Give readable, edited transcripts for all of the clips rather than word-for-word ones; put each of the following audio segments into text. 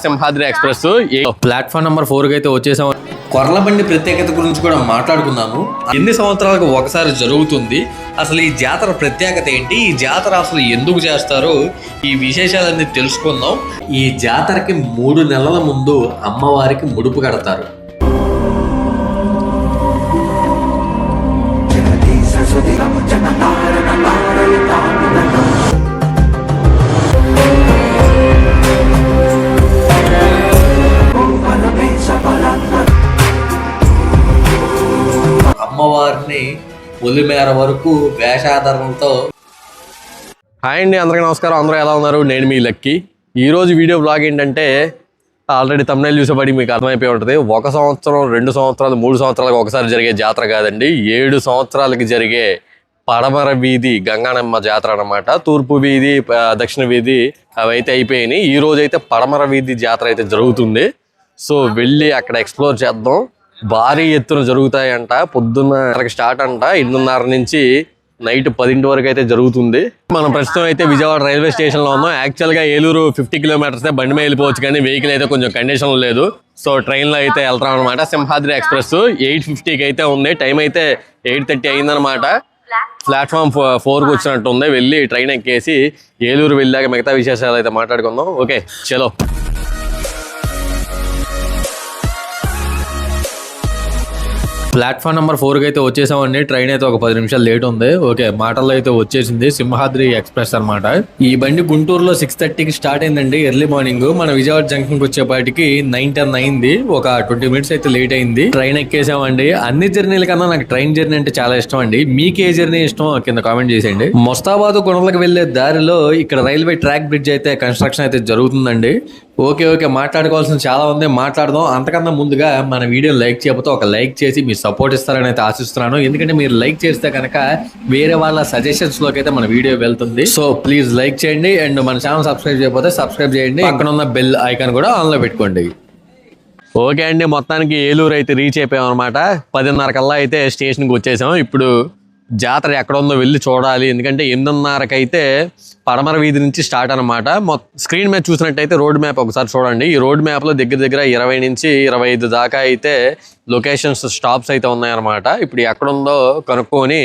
Simhadri express platform number 4 కి అయితే వచ్చేసాం. కొర్లబండి ప్రత్యేకత గురించి కూడా మాట్లాడుకుందాము. ఎన్ని సంవత్సరాలకు ఒకసారి జరుగుతుంది, అసలు ఈ జాతర ప్రత్యేకత ఏంటి, ఈ జాతర అసలు ఎందుకు చేస్తారు, ఈ విశేషాలన్నీ తెలుసుకుందాం. ఈ జాతరకి 3 నెలల ముందు అమ్మవారికి ముడుపు కడతారు. అమ్మవారిని పొలిమేర వరకు వేషాధారణతో. హాయ్ అండి, అందరికీ నమస్కారం. అందరూ ఎలా ఉన్నారు? నేను మీ లక్కీ. ఈరోజు వీడియో బ్లాగ్ ఏంటంటే ఆల్రెడీ thumbnail చూసేబడి మీకు అర్థమైపోయి ఉంటుంది. 1 సంవత్సరం 2 సంవత్సరాలు 3 సంవత్సరాలకు ఒకసారి జరిగే జాతర కాదండి, 7 సంవత్సరాలకి జరిగే పడమర వీధి గంగానమ్మ జాతర అన్నమాట. తూర్పు వీధి దక్షిణ వీధి అవి అయితే అయిపోయినాయి. ఈ రోజు అయితే పడమర వీధి జాతర అయితే జరుగుతుంది. సో వెళ్ళి అక్కడ ఎక్స్ప్లోర్ చేద్దాం. భారీ ఎత్తున జరుగుతాయంట. పొద్దున్న స్టార్ట్ అంట, 8:30 నుంచి నైట్ 10 వరకు అయితే జరుగుతుంది. మనం ప్రస్తుతం అయితే విజయవాడ రైల్వే స్టేషన్ లో ఉన్నాం. యాక్చువల్ గా ఏలూరు 50 కిలోమీటర్స్ బండి మీద వెళ్ళిపోవచ్చు, కానీ వెహికల్ అయితే కొంచెం కండిషన్ లేదు. సో ట్రైన్ లో అయితే వెళ్తాం అనమాట. సింహాద్రి ఎక్స్ప్రెస్ 8:50కి అయితే ఉంది. టైం అయితే 8:30 అయిందనమాట. ప్లాట్ఫామ్ 4కి వచ్చినట్టు ఉంది. వెళ్ళి ట్రైన్ ఎక్కేసి ఏలూరు వెళ్ళాక మిగతా విశేషాలు అయితే మాట్లాడుకుందాం. ఓకే చలో. ప్లాట్ఫామ్ నెంబర్ 4 కి అయితే వచ్చేసామండి. ట్రైన్ అయితే ఒక 10 నిమిషాలు లేట్ ఉంది. ఓకే, మాటల్లో అయితే వచ్చేసింది. సింహాద్రి ఎక్స్ప్రెస్ అన్నమాట. ఈ బండి గుంటూరులో 6:30కి స్టార్ట్ అయిందండి, ఎర్లీ మార్నింగ్. మన విజయవాడ జంక్షన్ కి వచ్చేపాటికి 9:10 అయింది. ఒక 20 మినిట్స్ అయితే లేట్ అయింది. ట్రైన్ ఎక్కేసామండి. అన్ని జర్నీల కన్నా నాకు ట్రైన్ జర్నీ అంటే చాలా ఇష్టం అండి. మీకు ఏ జర్నీ ఇష్టం కింద కామెంట్ చేసేయండి. మొస్తాబాద్ గుణలకు వెళ్లే దారిలో ఇక్కడ రైల్వే ట్రాక్ బ్రిడ్జ్ అయితే కన్స్ట్రక్షన్ అయితే జరుగుతుందండి. ఓకే మాట్లాడుకోవాల్సిన చాలా ఉంది, మాట్లాడదాం. అంతకన్నా ముందుగా మన వీడియో లైక్ చేయకపోతే ఒక లైక్ చేసి మీ సపోర్ట్ ఇస్తారని అయితే ఆశిస్తున్నాను. ఎందుకంటే మీరు లైక్ చేస్తే కనుక వేరే వాళ్ళ సజెషన్స్ లోకి అయితే మన వీడియో వెళ్తుంది. సో ప్లీజ్ లైక్ చేయండి. అండ్ మన ఛానల్ సబ్స్క్రైబ్ చేయకపోతే సబ్స్క్రైబ్ చేయండి. పక్కన ఉన్న బెల్ ఐకాన్ కూడా ఆన్ లో పెట్టుకోండి. ఓకే అండి, మొత్తానికి ఏలూరు అయితే రీచ్ అయిపోయాం అనమాట. 10:30 కల్లా అయితే స్టేషన్కి వచ్చేసాం. ఇప్పుడు జాతర ఎక్కడ ఉందో వెళ్ళి చూడాలి. ఎందుకంటే 8:30కి అయితే పడమర వీధి నుంచి స్టార్ట్ అనమాట. స్క్రీన్ మీద చూసినట్టయితే రోడ్ మ్యాప్ ఒకసారి చూడండి. ఈ రోడ్ మ్యాప్ లో దగ్గర 20 నుంచి 25 దాకా అయితే లొకేషన్స్, స్టాప్స్ అయితే ఉన్నాయన్నమాట. ఇప్పుడు ఎక్కడ ఉందో కనుక్కొని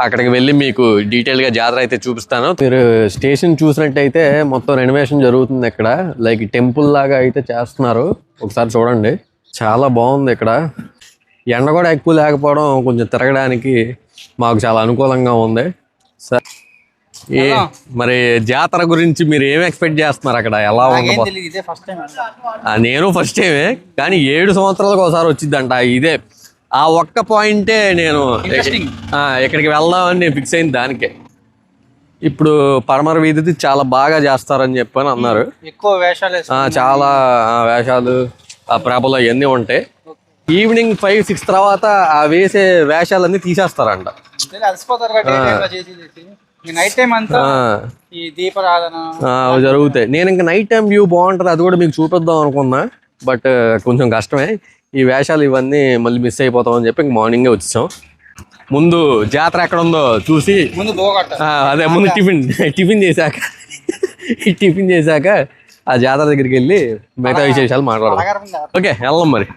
అక్కడికి వెళ్ళి మీకు డీటెయిల్ గా జాతర అయితే చూపిస్తాను. మీరు స్టేషన్ చూసినట్టయితే మొత్తం రెనోవేషన్ జరుగుతుంది. ఇక్కడ లైక్ టెంపుల్ లాగా అయితే చేస్తున్నారు. ఒకసారి చూడండి, చాలా బాగుంది. ఇక్కడ ఎండ కూడా ఎక్కువ లేకపోవడం కొంచెం తిరగడానికి మాకు చాలా అనుకూలంగా ఉంది. సార్ మరి జాతర గురించి మీరు ఏం ఎక్స్పెక్ట్ చేస్తున్నారు? అక్కడ ఎలా ఉండదు? నేను ఫస్ట్ టైమే, కానీ 7 సంవత్సరాలకు ఒకసారి వచ్చిందంట. ఇదే ఆ ఒక్క పాయింటే నేను ఇక్కడికి వెళ్దామని నేను ఫిక్స్ అయింది దానికే. ఇప్పుడు పడమర వీధి చాలా బాగా చేస్తారని చెప్పని అన్నారు. ఎక్కువ వేషాలు, చాలా వేషాలు, ఆ ప్రభలు అవన్నీ ఉంటాయి. ఈవినింగ్ 5-6 తర్వాత ఆ వేసే వేషాలన్నీ తీసేస్తారంట. నైట్ టైం అంతా ఈ దీపారాధన జరుగుతాయి. నేను ఇంకా నైట్ టైం వ్యూ బాగుంటుంది, అది కూడా మీకు చూపిద్దాం అనుకున్నా. బట్ కొంచెం కష్టమే. ఈ వేషాలు ఇవన్నీ మళ్ళీ మిస్ అయిపోతాం అని చెప్పి ఇంక మార్నింగే వచ్చాం. ముందు జాతర ఎక్కడ ఉందో చూసి అదే ముందు టిఫిన్ చేశాక ఆ జాతర దగ్గరికి వెళ్ళి మిగతా విశేషాలు మాట్లాడదాం. ఓకే వెళ్దాం మరి.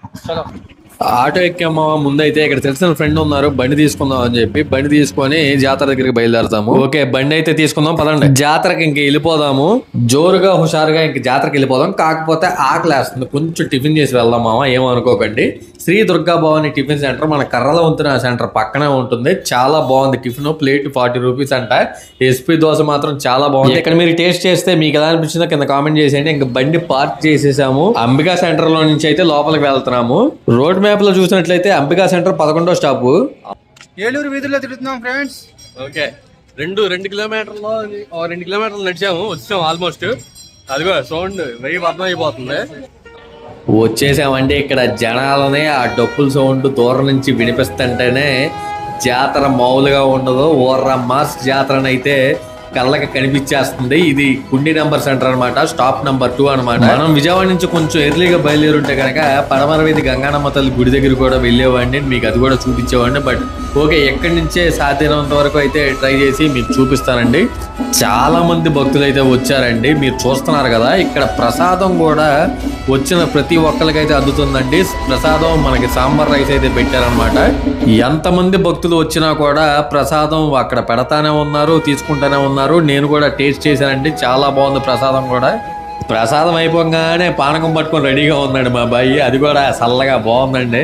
ఆటో ఎక్కామా ముందైతే ఇక్కడ తెలిసిన ఫ్రెండ్ ఉన్నారు, బండి తీసుకుందాం అని చెప్పి బండి తీసుకొని జాతర దగ్గరికి బయలుదేరతాము. ఓకే బండి అయితే తీసుకుందాం, పదండి. జాతరకి ఇంక వెళ్ళిపోదాము. జోరుగా హుషారుగా ఇంక జాతరకి వెళ్ళిపోదాం. కాకపోతే ఆకలేస్తుంది, కొంచెం టిఫిన్ చేసి వెళ్దాం మామ, ఏమనుకోకండి. శ్రీ దుర్గా భవాని టిఫిన్ సెంటర్ మన కర్రల వంతున సెంటర్ పక్కనే ఉంటుంది. చాలా బాగుంది టిఫిన్. ప్లేట్ 40 రూపీస్ అంట. ఎస్పీ దోశ మాత్రం చాలా బాగుంది. ఇక్కడ మీరు టేస్ట్ చేస్తే మీకు ఎలా అనిపించిందో కింద కామెంట్ చేసేయండి. ఇంకా బండి పార్క్ చేసేసాము. అంబికా సెంటర్ లో నుంచి అయితే లోపలికి వెళ్తున్నాము. రోడ్ మ్యాప్ లో చూసినట్లయితే అంబికా సెంటర్ 11వ స్టాప్. ఏలూరు వీధుల్లో తిరుగుతున్నాం ఫ్రెండ్స్. ఓకే 2 కిలోమీటర్లు 2 కిలోమీటర్లు నడిచాము, వచ్చాము ఆల్మోస్ట్. అదిగో సౌండ్ వెయ్యి అర్థం అయిపోతుంది. వచ్చేసామండి. ఇక్కడ జనాలనే ఆ డప్పుల సౌండ్ దూరం నుంచి వినిపిస్తుంటేనే జాతర మామూలుగా ఉండదు. ఓర్రా మాస్ జాతరనైతే కళ్ళకి కనిపించేస్తుంది. ఇది కుండి నెంబర్ సెంటర్ అన్నమాట, స్టాప్ నెంబర్ 2 అన్నమాట. మనం విజయవాడ నుంచి కొంచెం ఎర్లీగా బయలుదేరి ఉంటే కనుక పడమర వీధి గంగానమ్మ తల్లి గుడి దగ్గర కూడా వెళ్ళేవాడిని, మీకు అది కూడా చూపించేవాడిని. బట్ ఓకే, ఎక్కడి నుంచే సాధ్యమైనంత వరకు అయితే ట్రై చేసి మీకు చూపిస్తానండి. చాలా మంది భక్తులు అయితే వచ్చారండి, మీరు చూస్తున్నారు కదా. ఇక్కడ ప్రసాదం కూడా వచ్చిన ప్రతి ఒక్కరికైతే అందుతుందండి. ప్రసాదం మనకి సాంబార్ రైస్ అయితే పెట్టారనమాట. ఎంతమంది భక్తులు వచ్చినా కూడా ప్రసాదం అక్కడ పెడతానే ఉన్నారు, తీసుకుంటానే ఉన్నారు. నేను కూడా టేస్ట్ చేశానండి, చాలా బాగుంది ప్రసాదం కూడా. ప్రసాదం అయిపోగానే పానకం పట్టుకొని రెడీగా ఉన్నాడు మా అబ్బాయి, అది కూడా చల్లగా బాగుందండి.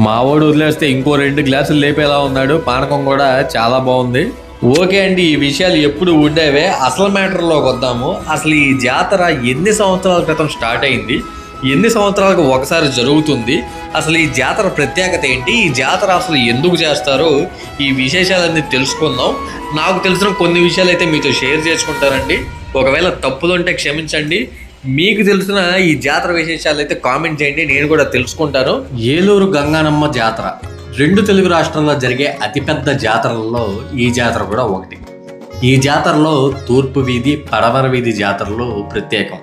మా వాడు వదిలేస్తే ఇంకో 2 గ్లాసులు లేపేలా ఉన్నాడు. పానకం కూడా చాలా బాగుంది. ఓకే అండి, ఈ విషయాలు ఎప్పుడు ఉండేవే. అసలు మ్యాటర్లోకి వద్దాము. అసలు ఈ జాతర ఎన్ని సంవత్సరాల క్రితం స్టార్ట్ అయింది, ఎన్ని సంవత్సరాలకు ఒకసారి జరుగుతుంది, అసలు ఈ జాతర ప్రత్యేకత ఏంటి, ఈ జాతర అసలు ఎందుకు చేస్తారో ఈ విశేషాలన్నీ తెలుసుకుందాం. నాకు తెలిసిన కొన్ని విషయాలు అయితే మీతో షేర్ చేసుకుంటారండి. ఒకవేళ తప్పులుంటే క్షమించండి. మీకు తెలిసిన ఈ జాతర విశేషాలు అయితే కామెంట్ చేయండి, నేను కూడా తెలుసుకుంటాను. ఏలూరు గంగానమ్మ జాతర 2 తెలుగు రాష్ట్రాల్లో జరిగే అతిపెద్ద జాతరల్లో ఈ జాతర కూడా ఒకటి. ఈ జాతరలో తూర్పు వీధి, పడమర వీధి జాతరలు ప్రత్యేకం.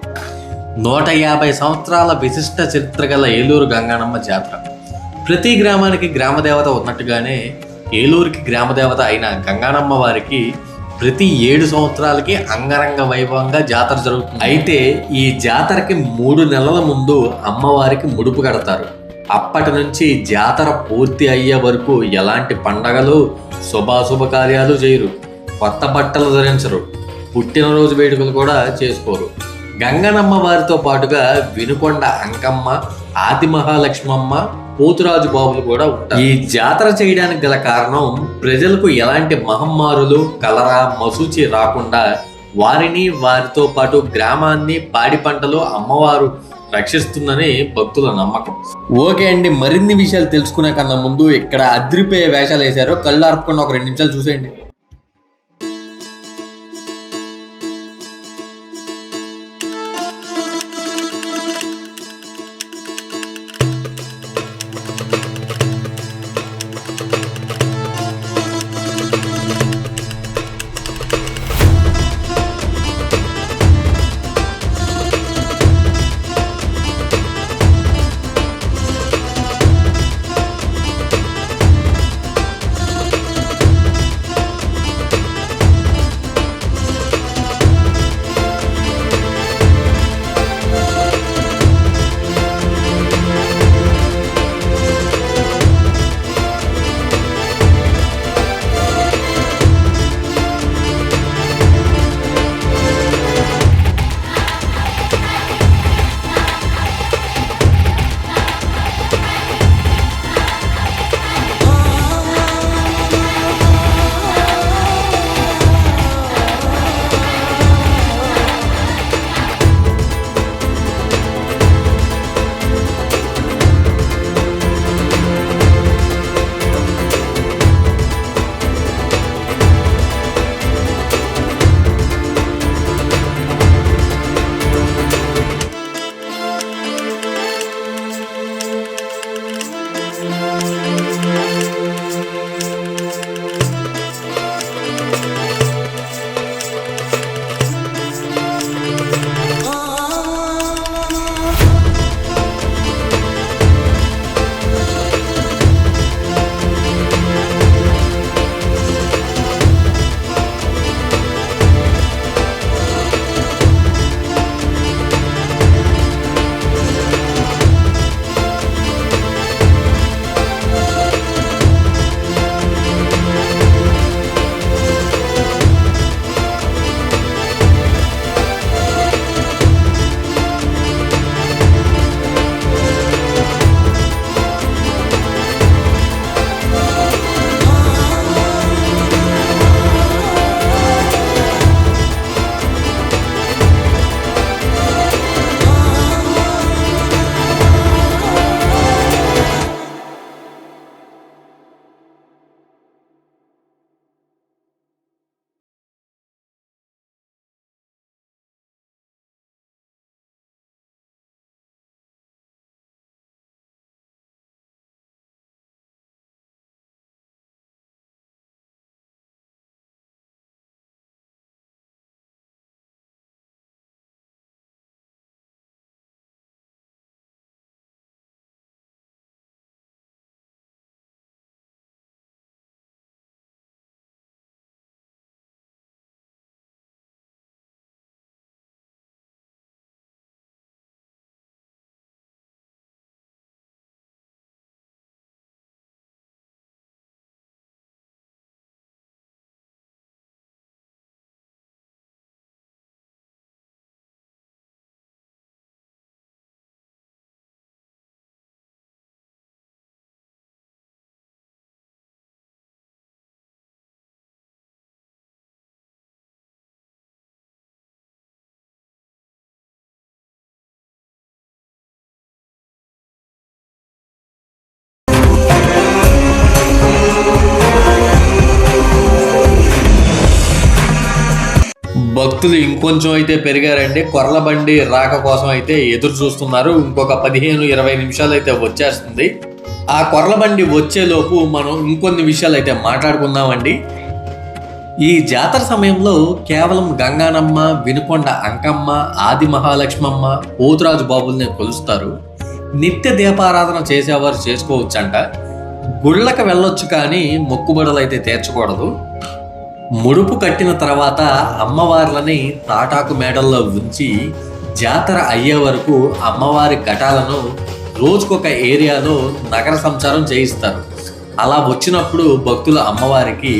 150 సంవత్సరాల విశిష్ట చరిత్ర గల ఏలూరు గంగానమ్మ జాతర. ప్రతి గ్రామానికి గ్రామదేవత ఉన్నట్టుగానే ఏలూరుకి గ్రామదేవత అయిన గంగానమ్మ వారికి ప్రతి 7 సంవత్సరాలకి అంగరంగ వైభవంగా జాతర జరుగుతుంది. అయితే ఈ జాతరకి 3 నెలల ముందు అమ్మవారికి ముడుపు కడతారు. అప్పటి నుంచి జాతర పూర్తి అయ్యే వరకు ఎలాంటి పండగలు, శుభాశుభ కార్యాలు చేయరు, కొత్త బట్టలు ధరించరు, పుట్టినరోజు వేడుకలు కూడా చేసుకోరు. గంగనమ్మ వారితో పాటుగా వినుకొండ అంకమ్మ, ఆది మహాలక్ష్మమ్మ, పోతురాజు బాబులు కూడా ఉంటారు. ఈ జాతర చేయడానికి గల కారణం ప్రజలకు ఎలాంటి మహమ్మారులు, కలరా, మసూచి రాకుండా వారిని, వారితో పాటు గ్రామాన్ని, పాడి పంటలు అమ్మవారు రక్షిస్తుందని భక్తుల నమ్మకం. ఓకే అండి, మరిన్ని విషయాలు తెలుసుకునే కన్నా ముందు ఇక్కడ అద్రిపోయే వేషాలు వేశారు, కళ్ళు ఆర్పకుండా ఒక 2 నిమిషాలు చూసేయండి. భక్తులు ఇంకొంచెం అయితే పెరిగారండి. కొర్ల బండి రాక కోసం అయితే ఎదురు చూస్తున్నారు. ఇంకొక 15-20 నిమిషాలు అయితే వచ్చేస్తుంది. ఆ కొర్ల బండి వచ్చేలోపు మనం ఇంకొన్ని విషయాలు అయితే మాట్లాడుకుందామండి. ఈ జాతర సమయంలో కేవలం గంగానమ్మ, వినుకొండ అంకమ్మ, ఆది మహాలక్ష్మమ్మ, పోతురాజు బాబుల్ని కొలుస్తారు. నిత్య దీపారాధన చేసేవారు చేసుకోవచ్చంట. గుళ్ళకి వెళ్ళొచ్చు కానీ మొక్కుబడులు అయితే తీర్చకూడదు. ముడుపు కట్టిన తర్వాత అమ్మవార్లని తాటాకు మేడల్లో ఉంచి జాతర అయ్యే వరకు అమ్మవారి ఘటాలను రోజుకొక ఏరియాలో నగర సంచారం చేయిస్తారు. అలా వచ్చినప్పుడు భక్తులు అమ్మవారికి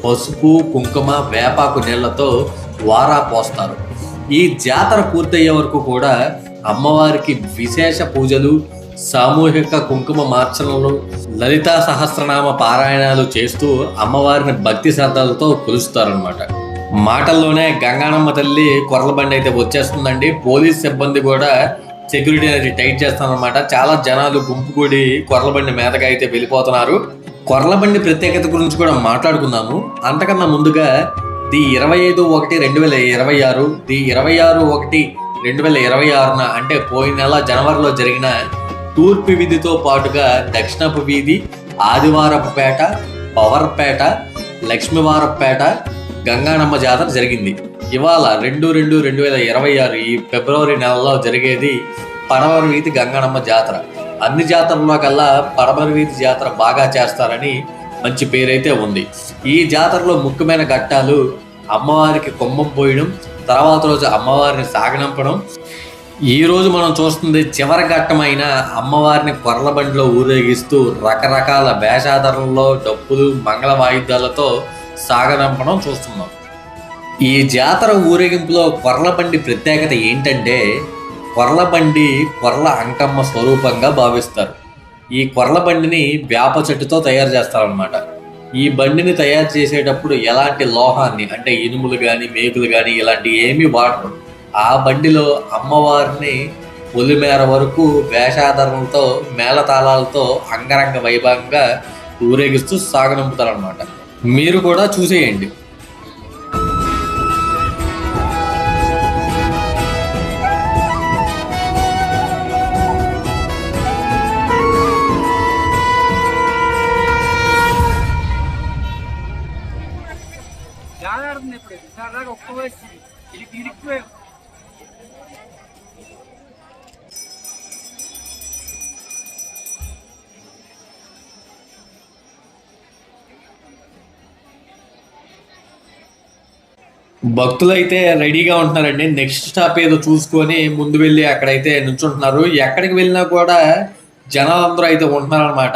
పసుపు, కుంకుమ, వేపాకు నీళ్లతో వారా పోస్తారు. ఈ జాతర పూర్తయ్యే వరకు కూడా అమ్మవారికి విశేష పూజలు, సామూహిక కుంకుమ మార్చనలు, లలితా సహస్రనామ పారాయణాలు చేస్తూ అమ్మవారిని భక్తి శ్రద్ధలతో కొలుస్తారనమాట. మాటల్లోనే గంగానమ్మ తల్లి కొర్లబండి అయితే వచ్చేస్తుందండి. పోలీస్ సిబ్బంది కూడా సెక్యూరిటీ అనేది టైట్ చేస్తారనమాట. చాలా జనాలు గుంపు కూడి కొర్లబండి మీదగా అయితే వెళ్ళిపోతున్నారు. కొర్లబండి ప్రత్యేకత గురించి కూడా మాట్లాడుకుందాము. అంతకన్నా ముందుగా ది 25/1/2026, ది 26/1/2026 అంటే పోయిన నెల జనవరిలో జరిగిన తూర్పు వీధితో పాటుగా దక్షిణపు వీధి, ఆదివారపుపేట, పవర్పేట, లక్ష్మీవారపేట గంగానమ్మ జాతర జరిగింది. ఇవాళ 2/2/2026 ఈ ఫిబ్రవరి నెలలో జరిగేది పడమర వీధి గంగానమ్మ జాతర. అన్ని జాతరల్లో కల్లా పడమర వీధి జాతర బాగా చేస్తారని మంచి పేరైతే ఉంది. ఈ జాతరలో ముఖ్యమైన ఘట్టాలు అమ్మవారికి కుంభం పోయడం, తర్వాత రోజు అమ్మవారిని సాగనంపడం. ఈ రోజు మనం చూస్తుంది చివరి ఘట్టమైన అమ్మవారిని కొర్లబండిలో ఊరేగిస్తూ రకరకాల వేషాధారణలో డప్పులు, మంగళ వాయిద్యాలతో సాగనంపడం చూస్తున్నాం. ఈ జాతర ఊరేగింపులో కొర్లబండి ప్రత్యేకత ఏంటంటే కొర్లబండి కొర్ల అంకమ్మ స్వరూపంగా భావిస్తారు. ఈ కొర్లబండిని వేప చెట్టుతో తయారు చేస్తారనమాట. ఈ బండిని తయారు చేసేటప్పుడు ఎలాంటి లోహాన్ని అంటే ఇనుములు కానీ, మేకులు కానీ ఇలాంటి ఏమీ వాడరు. ఆ బండిలో అమ్మవారిని పొలిమేర వరకు వేషాధారణలతో, మేళతాళాలతో అంగరంగ వైభవంగా ఊరేగిస్తూ సాగనంపుతారనమాట. మీరు కూడా చూసేయండి. జాగ్రత్త ఇప్పుడు దాదాపు ఒక్క వయసు ఇరికిపోయాం. భక్తులైతే రెడీగా ఉంటున్నారండి. నెక్స్ట్ స్టాప్ ఏదో చూసుకొని ముందు వెళ్ళి అక్కడైతే నుంచుంటున్నారు. ఎక్కడికి వెళ్ళినా కూడా జనాలందరూ అయితే ఉంటున్నారనమాట.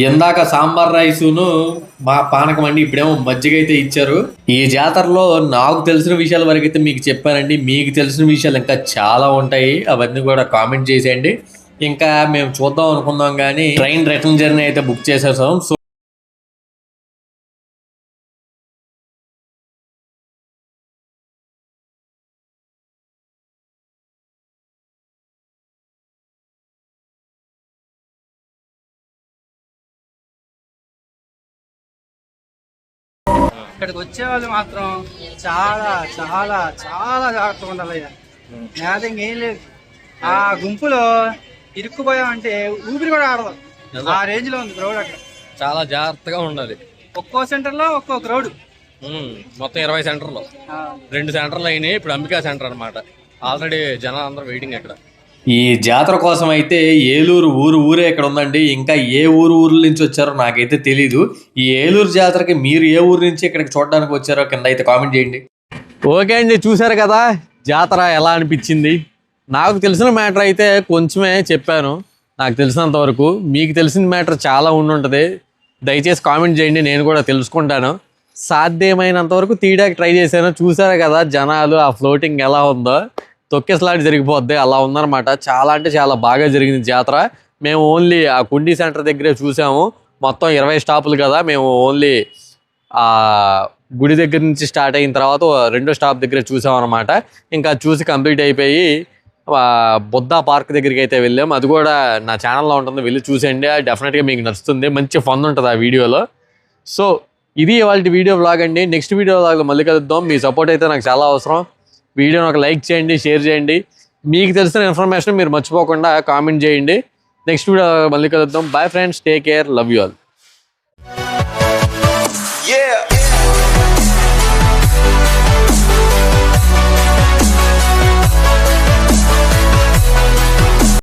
ఇందాక సాంబార్ రైసును మా పానకం అండి, ఇప్పుడేమో మజ్జిగ అయితే ఇచ్చారు. ఈ జాతరలో నాకు తెలిసిన విషయాల వరకు అయితే మీకు చెప్పానండి. మీకు తెలిసిన విషయాలు ఇంకా చాలా ఉంటాయి, అవన్నీ కూడా కామెంట్ చేసేయండి. ఇంకా మేము చూద్దాం అనుకుందాం కానీ ట్రైన్ రిటర్న్ జర్నీ అయితే బుక్ చేసేసాం. సో ఇక్కడికి వచ్చే వాళ్ళు మాత్రం చాలా చాలా చాలా జాగ్రత్తగా ఉండాలయ్యా. నేత ఇంకేం లేదు. ఆ గుంపులో ఇరుక్కుపోయామంటే ఊపిరి కూడా ఆడదు. ఆ రేంజ్ లో ఉంది క్రౌడ్ అక్కడ. చాలా జాగ్రత్తగా ఉండాలి. ఒక్కో సెంటర్ లో ఒక్కో క్రౌడ్. మొత్తం 20 సెంటర్లు, 2 సెంటర్లు అయినాయి. ఇప్పుడు అంబికా సెంటర్ అనమాట. ఆల్రెడీ జనాలు అందరూ వెయిటింగ్ ఇక్కడ. ఈ జాతర కోసం అయితే ఏలూరు ఊరే ఇక్కడ ఉందండి. ఇంకా ఏ ఊర్ల నుంచి వచ్చారో నాకైతే తెలీదు. ఈ ఏలూరు జాతరకి మీరు ఏ ఊరు నుంచి ఇక్కడికి చూడడానికి వచ్చారో కింద అయితే కామెంట్ చేయండి. ఓకే అండి, చూసారు కదా జాతర ఎలా అనిపించింది. నాకు తెలిసిన మ్యాటర్ అయితే కొంచెమే చెప్పాను, నాకు తెలిసినంత వరకు. మీకు తెలిసిన మ్యాటర్ చాలా ఉండుంటుంది. దయచేసి కామెంట్ చేయండి, నేను కూడా తెలుసుకుంటాను. సాధ్యమైనంత వరకు తీయడానికి ట్రై చేశాను. చూసారు కదా జనాలు, ఆ ఫ్లోటింగ్ ఎలా ఉందో, తొక్కేసలాంటి జరిగిపోద్ది అలా ఉందన్నమాట. చాలా అంటే చాలా బాగా జరిగింది జాతర. మేము ఓన్లీ ఆ కుండీ సెంటర్ దగ్గరే చూసాము. మొత్తం 20 స్టాపులు కదా, మేము ఓన్లీ ఆ గుడి దగ్గర నుంచి స్టార్ట్ అయిన తర్వాత 2వ స్టాప్ దగ్గర చూసాం అనమాట. ఇంకా చూసి కంప్లీట్ అయిపోయి బుద్ధ పార్క్ దగ్గరికి అయితే వెళ్ళాం. అది కూడా నా ఛానల్లో ఉంటుంది, వెళ్ళి చూసేయండి. డెఫినెట్గా మీకు నచ్చుతుంది, మంచి ఫన్ ఉంటుంది ఆ వీడియోలో. సో ఇది ఇవాళ వీడియో వ్లాగ్ అండి. నెక్స్ట్ వీడియో వ్లాగ్లో మళ్ళీ కలుద్దాం. మీ సపోర్ట్ అయితే నాకు చాలా అవసరం. వీడియోని ఒక లైక్ చేయండి, షేర్ చేయండి. మీకు తెలిసిన ఇన్ఫర్మేషన్ మీరు మర్చిపోకుండా కామెంట్ చేయండి. నెక్స్ట్ వీడియో మళ్ళీ కలుద్దాం. Bye friends, take care, love you all. Yeah.